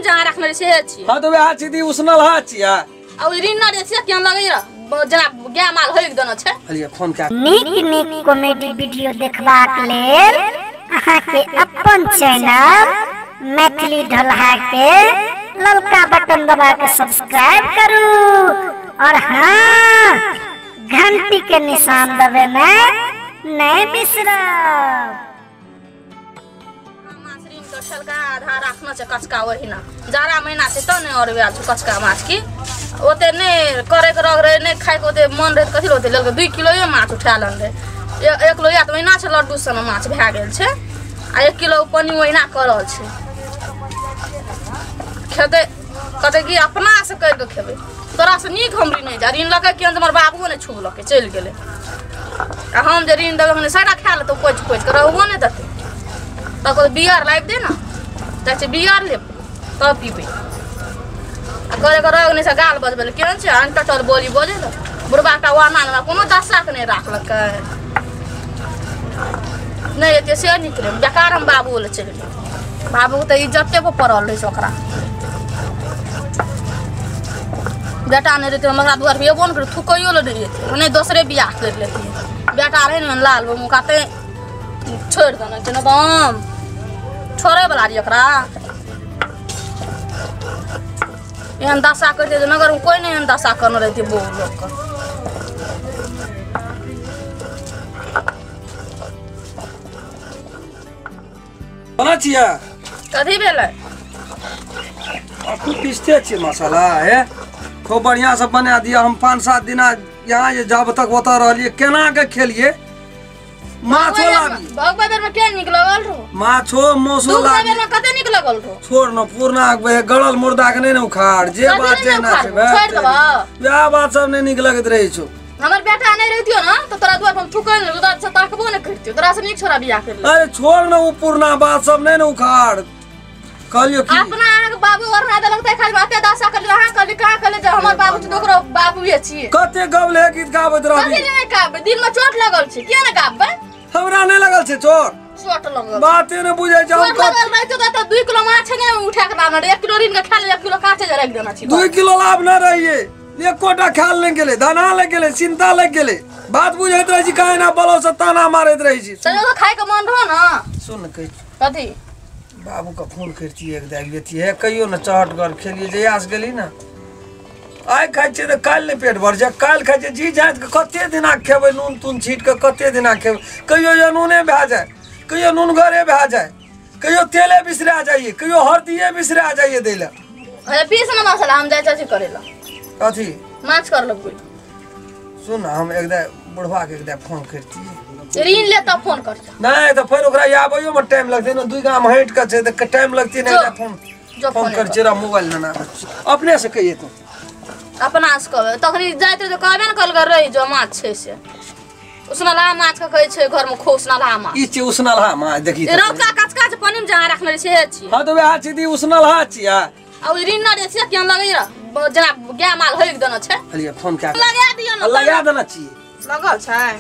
पनिम जहाँ राख्ने से छी हां तो आ छिदी उसनल हा छिया अब रिन्ना रे से केन लगै र जना गा माल होइक दन छै हलिया फोन का नीक कॉमेडी वीडियो देखबाक लेल अहाँ के अपन चैनल मैथिली ढलहा के ललका बटन दबा के सब्सक्राइब करू और हाँ घंटी के निशान दबाना नहीं बिसरब। छलका आधा राखना छै कचका ओहिना जाड़ा महीना छै त नै और व्याज कचका माछ की ओते नै करे के रग रे नै खाइ के ओते मन रे कथि होते लग 2 किलो माछ उठा लन रे 1 किलो या त महीना छै लड्डू सन माछ भए गेल छै आ 1 किलो पनी ओहिना करल छै खेते कते की अपना से कर के खेबे तोरा से नीक हमरी नै जा ऋण लगे कि हमर बाबू ने छुब लके चल गेले आ हम जे ऋण दगे सारा खा ले तो कोच के रहबो नै दते तक बियर लाइव दे ना तक बियर ले तब पीबे आ करे रग नै से गाल बजबे केन छै अनटटल बोली बोले ल बुढ़बा का वाना ना कोनो दशा के नै राखलक नै एते से निकले बेकार हम बाबू ले चल बाबू त इज्जते पर पड़ल रहे ओकरा बेटा नै रहते हमरा दुआर पे एबो न कर थुकइयो ले रहते नै दूसरे बियाह कर लेती बेटा रहे न लाल बाबू काते छोड़ दन जना बम छोड़े वाला री एकरा एहन दशा करते जे नगर कोई नहीं एहन दशा करने रहती बो लोग का बना छिया कथी भेलै खूब पीसते छी मसाला है खूब बढ़िया से बना दिया हम 5-7 दिन यहाँ ये जब तक होता रहलिए केना के खेलिए माछो लाबी भगवादर में के निक लगल रो माछो मोसो लाबी में कते निक लगल रो छोड़ न पूर्णा गड़ल मुर्दा के नहीं न उखाड़ जे बात है ना छै छोड़ दबा या बात सब नहीं निक लगत रहे छो हमर बेटा नहीं रहतियो ना तो तोरा दुआर हम थुकल न उधर से ताकबो न करतियो तोरा से निक छोरा बियाह कर ले अरे छोड़ न वो पूर्णा बात सब नहीं न उखाड़ कहलियो की अपना आग बाबू और ना लगता खाली बाते दासा कर ले हां कल का कर ले जब हमर बाबू छ दोकरो बाबू ये छी कते गबले गीत गाबत रहबी कथि नहीं गाबे दिल में चोट लगल छै के न गाबे हमरा नहीं लगल छै चोट लगल बाते न बुझै छै हम लगल रहि तो 2 किलो माछ ने उठा के लाना 1 किलो रीन के खा ले 1 किलो काटे जे रख देना छी 2 किलो लाभ न रहिए एक कोटा खाल नहीं गेले दाना लग गेले चिंता लग गेले बात बुझैत रही छी काहे ना बलो से ताना मारैत रही छी चलो तो खाए के मन रहो ना सुन कह कथि बाबू का फोन करती एक दाग लेती है कहियो न चहट कर खेलिए जयास गेली ना आइ खाइ छै त काल ने पेट भर जा काल खाइ छै जी जात के कते दिना खेबै नून तून छीट के कते दिना खेबै कहियो या नूने भए जाए कहियो नून घरे भए जाए कहियो तेले बिसरा जाइए कहियो हरदिए बिसरा जाइए देला अरे पीस न मसाला हम जाय चाची करेला कथी माछ कर लगबै सुन हम एकदा बुढ़वा के एकदा फोन करती ऋण ले त फोन कर नहीं तो फिर ओकरा आबैयो में टाइम लगते न 2 गाम हट के छै त टाइम लगती नहीं फोन कर जरा मोबाइल ना अपने से कहिए तू अपना से कहबे तखनी जाइत तो कहबे न कल कर रही जो माछ छै से उसनला माछ के कहै छै घर में खोसनला माछ ई छै उसनला माछ देखी रौका कचका छै पनिम जहाँ राखने से छी हां तो वह छी दी उसनला छिया अब ऋण न रे से केन लगै र जना गा माल होइक दन छै हलिया फोन क्या लगा दियो न लगा देना चाहिए लगल छै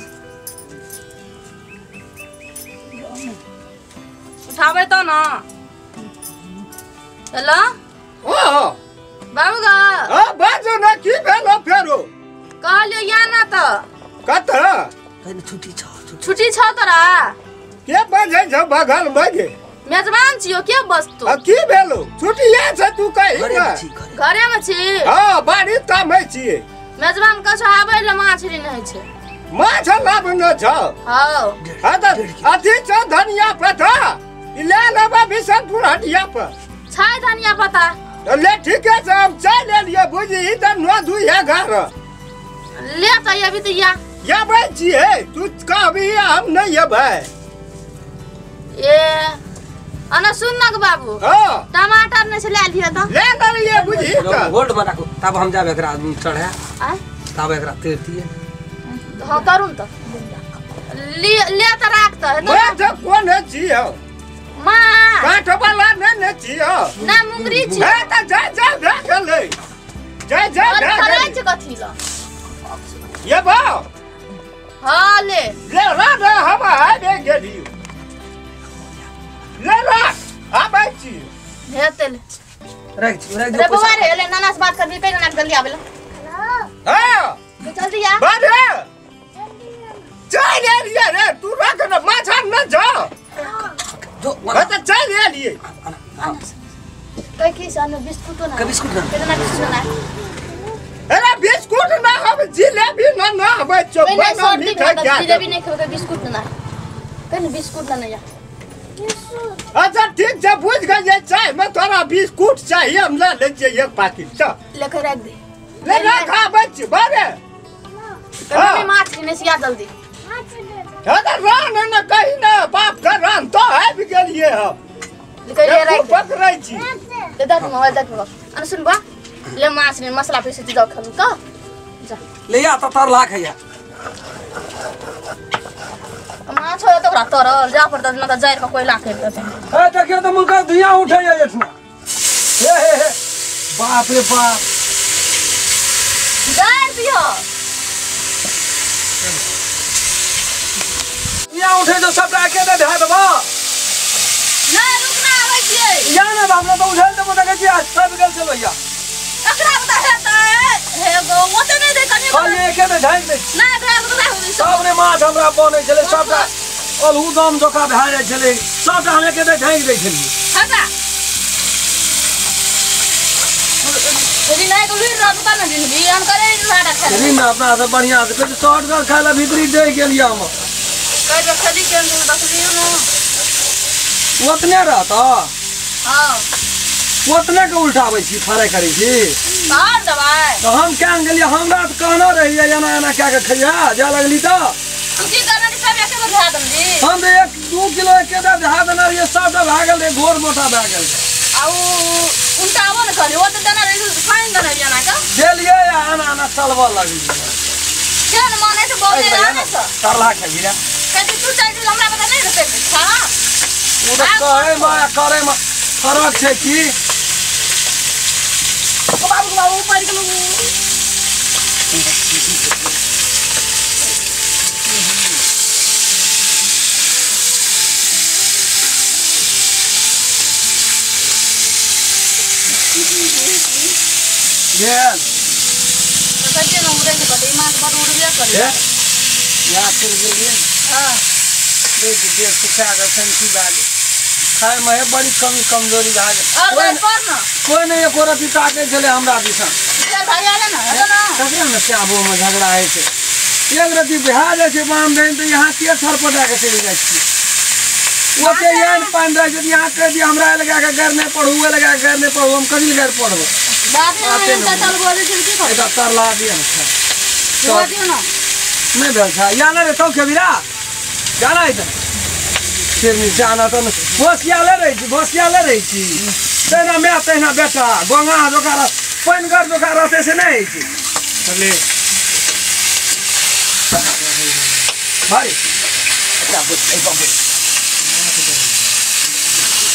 उठाबे त न हेलो ओ बाबू गा बाजो न की भेलो फेरो कहलियो या न त कतरा कहीं छुट्टी छ तोरा के बजे छ बगल बजे मेजबान छियो के बस्तु आ की भेलो छुट्टिया छ तू कहि न घरे में छी हां बाड़ी कामे छी मेजबान कछ आबै ल माछ ऋण है छै माछ लाभ न छ हां हां अथी छ धनिया पत्ता ले लेबा बिशनपुर हटिया पर छै धनिया पत्ता ले ठीक है हम चाय ले लिए बुझी त न दुइया घर ले त ये भी त या भाई जी है तू कहबी हम नहीं है भाई ए अना सुन न बाबू हां टमाटर ने से ले लियो त ले लिए बुझी त होल्ड में रखो तब हम जाबे एकरा चढ़े आ तब एकरा तेरती हां करूं त ले त राख त मैं त कोन है छी हो मां काठ वाला न छी हो ना मुंगरी छी है त जा देख ले जा खरै छ कथि ल ये बा हां ले रा हम आबे गेली ले रा आबै छी हे तेल रख रे बाबा रे ले नाना से बात कर भी कहीं ना जल्दी आवेला हां जल्दी आ बारे चल रे रे तू रख ना माछा न जा जो तो चल लिए कई की सान बिस्कुट ना बिस्कुट ना कितना बिस्कुट ना अरे बिस्कुट ना हम जिलेबी ना बच्चों कहीं बना सर्दी मीठा का क्या जिलेबी नहीं खाओगे बिस्कुट ना कहीं बिस्कुट ना या अच्छा ठीक है बुझ गए चाय मैं थोड़ा बिस्कुट चाहिए हम ले लीजिए एक पैकेट चल लेकर रख दे ले रखा बच्चे बारे कहीं माछ ने सिया जल्दी अरे रान न कहीं ना बाप का रान तो है भी गेलिए हम लेकर ये रख दे पकड़ै छी ले दे मोबाइल दे अन सुन बा ले माछ ने मसाला पीसे जाओ खालू तो जा ले आ त तर लाख है माछ हो तो रातर जा पड़ता न त जायर का कोई लाख है ए देखियो त मुलका धुइयां उठै है एठना हे बाप रे बाप जायर दियो यहाँ उठे जो सब के दे धा दबा ना रुकना आवे छिए या ना हमरा तो उठल त मत के आज सब गल चलो या एकरा बता हे गो मोते नहीं दे कनी हां ये के दे झाइक दे ना एकरा बता हो सबने माछ हमरा बनै छले सबटा अलहू दाम जोका भए जाइ छले सबटा हमे के दे झाइक दे छली हटा यदि नहीं तो लुई रात का ना दिन भी हम करे लाडा खा यदि ना अपना से बढ़िया से कुछ शॉर्ट कर खाला भीतरी दे गेलिया हम कई तो खदी के बकरी नो ओतने रहता हां ओतने के उल्टाबै छी फरे करै छी सार दवाई तो हम क्या गेलिए हमरा त कहना रही एना एना क्या के खइया जा लगली त तुझी करना सब एके बधा दम जी हम 1-2 किलो के दे धा देना ये सबटा भागल रे घोर मोटा भागल आउ उल्टावो न करे वो तो देना रे फाइन देना बियाना का देलिए आना आना चलबा लगी केन माने से बोले आने से तरला खगिरा कति तू चाहिए हमरा पता नहीं रखे हां वो तो कहे मा करे मा फरक छै की बाबू ऊपर के लोग गेल कते न उड़े के बड़ी मां पर उड़ गया कर या फिर गेलिए हां देख देख सुखा के संकी बागे खाए में बड़ी कमजोरी भाग और पर ना कोई नहीं एको रति ताके चले हमरा दिशा चल भाई आले ना है ना ककरा में चाबो में झगड़ा है से एक रति बिहार जाय छै बाम देन तो यहाँ के थरपटा के चली जाय छी ओते यान पान रह जदी यहाँ कह दी हमरा लगा के घर नहीं पढ़ुए लगा के घर नहीं पढ़ू हम कभी घर पढ़बो बात नहीं है चल बोले चल की एटा तरला दिया ना तो दियो ना नहीं भेल था या ना रे तो केबिरा जाना है फिर नहीं जाना तो बसियाले रही छी तेना मैं तेना बेटा गोंगा जोकारा पैनगर जोकारा रहते से नहीं छी चले भाई क्या बोल ए बाबू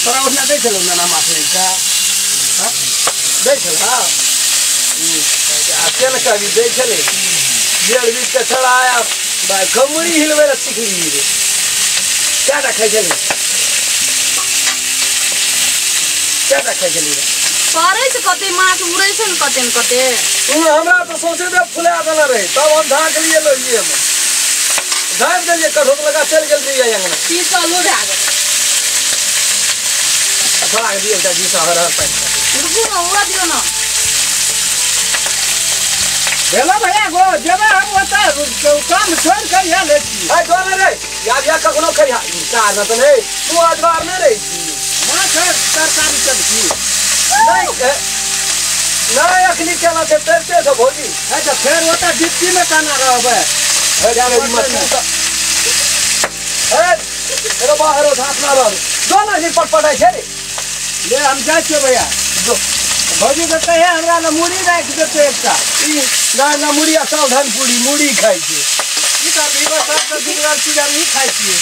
तोरा उठना दे चलो ना माथे का हां दे चला आके न कभी दे चले जेल बीच के चढ़ाया भाई खमुरी हिलवे सीख ली रे क्या रखे चली क्या रखे चली पारे से कते माछ उड़ै छै न कते तुम हमरा तो सोचे दे फुला देना रहे तब हम ढाक लिए लो ये में ढाक देलिए कठोक लगा चल गेल रही अंगना की चलो ढा गए भाग दिए जा जी सहर पे रुकू ना उड़ा दियो ना बेला भैया गो जेबे हम ओता काम छोड़ के या ले छी ए दोने रे या कखनो खइया का न तो नहीं तू आज बार में रही माछ तरकारी चल छी नहीं नहीं अखनी केला से तेरते से भोजी है तो फिर ओता डिप्टी में काना रहबे ए मेरी मत ए तेरा बाहर हाथ ना रह दोना जी पटपटाई छे रे ले हम जाय छियै भैया जो भौजी के कहे हमरा ल मुड़ी राख देते एकटा ना मुड़िया सावधान पूरी मुड़ी खाई छे ई त बीबा सब त दुनिया चीज नहीं खाई छियै